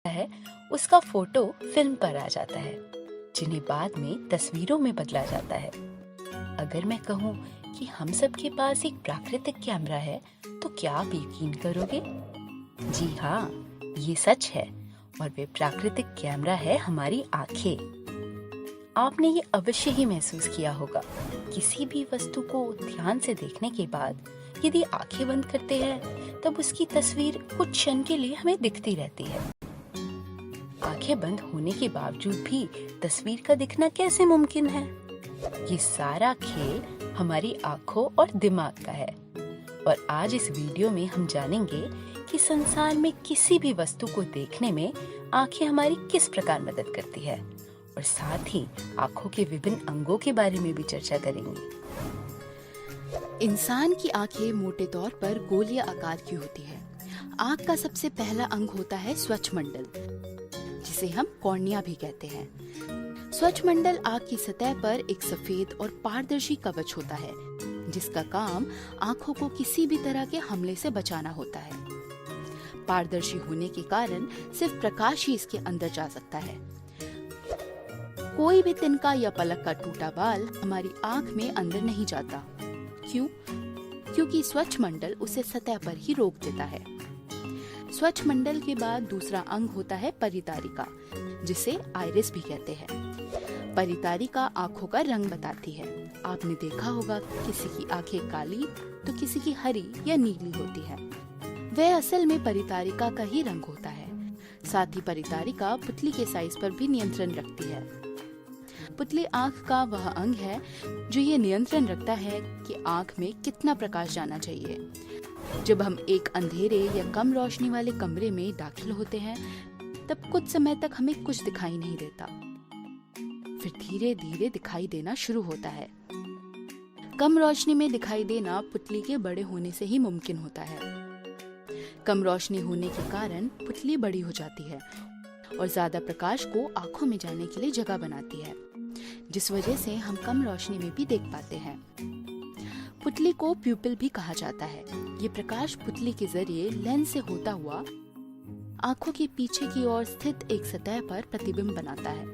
है उसका photo film पर आ जाता है, जिन्हें बाद में तस्वीरों में बदला जाता है। अगर मैं कहूँ कि हम सब के पास एक प्राकृतिक कैमरा है, तो क्या आप यकीन करोगे? जी हाँ, ये सच है और वे प्राकृतिक कैमरा है हमारी आंखें। आपने ये अवश्य ही महसूस किया होगा, किसी भी वस्तु को ध्यान से देखने के बाद यदि आंखें बंद करते हैं, तब उसकी तस्वीर कुछ क्षण के लिए हमें दिखती रहती है। आंखें बंद होने के बावजूद भी तस्वीर का दिखना कैसे मुमकिन है? ये सारा खेल हमारी आंखों और दिमाग का है। और आज इस वीडियो में हम जानेंगे कि संसार में किसी भी वस्तु को देखने में आंखें हमारी किस प्रकार मदद करती है, और साथ ही आंखों के विभिन्न अंगों के बारे में भी चर्चा करेंगे। इंसान की आंखें मोटे तौर पर गोलीय आकार की होती है। आंख का सबसे पहला अंग होता है स्वच्छमंडल, जिसे हम कॉर्निया भी कहते हैं। स्वच्छमंडल आंख की सतह पर एक सफेद और पारदर्शी कवच होता है, जिसका काम आंखों को किसी भी तरह के हमले से बचाना होता है। पारदर्शी होने के कारण सिर्फ प्रकाश ही इसके अंदर जा सकता है। कोई भी तिनका या पलक का टूटा बाल हमारी आंख में अंदर नहीं जाता। क्यों? क्योंकि स्वच्छमंडल उसे सतह पर ही रोक देता है। स्वच्छमंडल के बाद दूसरा अंग होता है परितारिका, जिसे आइरिस भी कहते हैं। परितारिका आंखों का रंग बताती है। आपने देखा होगा किसी की आंखें काली तो किसी की हरी या नीली होती है। वह असल में परितारिका का ही रंग होता है। साथ ही परितारिका पुतली के साइज पर भी नियंत्रण रखती है। पुतली आंख का वह अंग है जो ये नियंत्रण रखता है कि आंख में कितना प्रकाश जाना चाहिए। जब हम एक अंधेरे या कम रोशनी वाले कमरे में दाखिल होते हैं, तब कुछ समय तक हमें कुछ दिखाई नहीं देता। फिर धीरे धीरे दिखाई देना शुरू होता है। कम रोशनी में दिखाई देना पुतली के बड़े होने से ही मुमकिन होता है। कम रोशनी होने के कारण पुतली बड़ी हो जाती है और ज्यादा प्रकाश को आंखों में जाने के लिए जगह बनाती है, जिस वजह से हम कम रोशनी में भी देख पाते हैं। पुतली को प्यूपिल भी कहा जाता है। ये प्रकाश पुतली के जरिए लेंस से होता हुआ आंखों के पीछे की ओर स्थित एक सतह पर प्रतिबिंब बनाता है।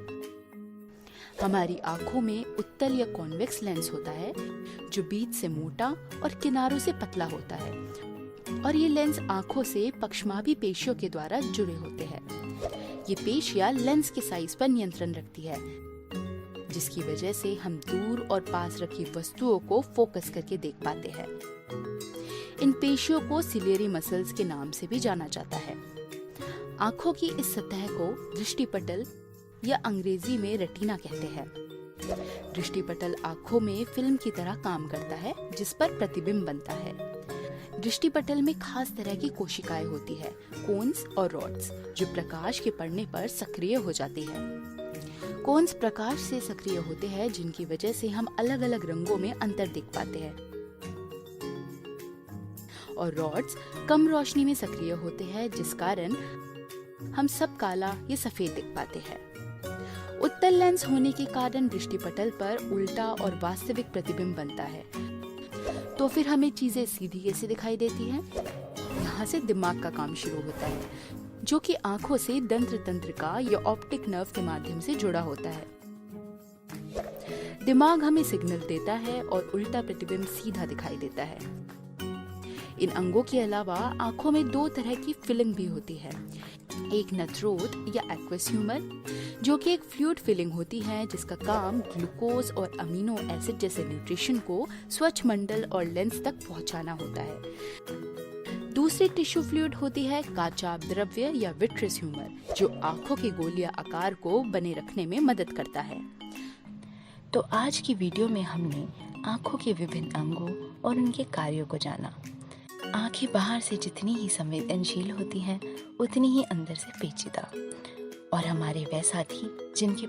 हमारी आंखों में उत्तल या कॉन्वेक्स लेंस होता है, जो बीच से मोटा और किनारों से पतला होता है, और ये लेंस आंखों से पक्षमाभी पेशियों के द्वारा जुड़े होते हैं। ये पेशियां लेंस के साइज पर नियंत्रण रखती है, जिसकी वजह से हम दूर और पास रखी वस्तुओं को फोकस करके देख पाते हैं। इन पेशियों को सिलियरी मसल्स के नाम से भी जाना जाता है। आंखों की इस सतह को दृष्टिपटल या अंग्रेजी में रेटिना कहते हैं। दृष्टिपटल आंखों में फिल्म की तरह काम करता है, जिस पर प्रतिबिंब बनता है। दृष्टिपटल में खास तरह की कोशिकाएं होती है, कोन्स और रॉड्स, जो प्रकाश के पड़ने पर सक्रिय हो जाती है। कोन्स प्रकाश से सक्रिय होते हैं, जिनकी वजह से हम अलग अलग रंगों में अंतर देख पाते हैं, और रॉड्स कम रोशनी में सक्रिय होते हैं, जिस कारण हम सब काला या सफेद देख पाते हैं। उत्तल लेंस होने के कारण दृष्टिपटल पर उल्टा और वास्तविक प्रतिबिंब बनता है। तो फिर हमें चीजें सीधी कैसे दिखाई देती हैं? यहाँ से दिमाग का काम शुरू होता है, जो कि आंखों से दंत्र तंत्रिका या ऑप्टिक नर्व के माध्यम से जुड़ा होता है। दिमाग हमें सिग्नल देता है और उल्टा प्रतिबिंब सीधा दिखाई देता है। इन अंगों के अलावा आंखों में दो तरह की फिलिंग भी होती है। एक नथरोट या एक्वस ह्यूमर, जो कि एक फ्लूइड फिलिंग होती है, जिसका काम ग्लूकोज और अमीनो एसिड जैसे न्यूट्रिशन को स्वच्छमंडल और लेंस तक पहुंचाना होता है। दूसरी टिश्यू फ्लूइड होती है काचाभ द्रव्य या विट्रस ह्यूमर, जो आंखों के गोलीय आकार को बने रखने में मदद करता है। तो आज की वीडियो में हमने आंखों के विभिन्न अंगों और उनके कार्यों को जाना। आंखें बाहर से जितनी ही संवेदनशील होती हैं, उतनी ही अंदर से पेचीदा, और हमारे वह साथी जिनके